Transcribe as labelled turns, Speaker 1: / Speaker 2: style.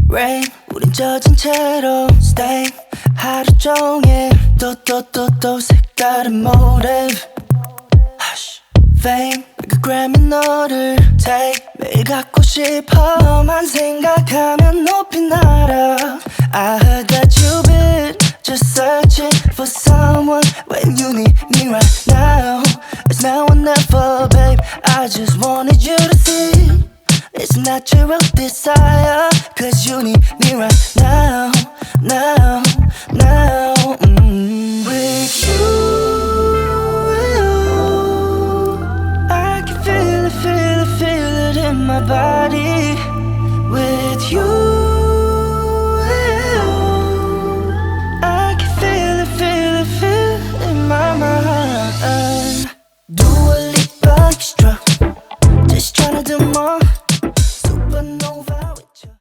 Speaker 1: Rain 우린 젖은 채로 stay 하루 종일 또 색다른 motive Hush Fame 그 Grammy 너를 take 매일 갖고 싶어 너만 생각하면 높이 날아 I heard that you've been just searching for someone when you need me right now It's now or never babe I just wanted you to see It's natural desire Cause you need me right now With you I can feel it in my body With you I can feel it in my mind Dua Lipa struck Just tryna do more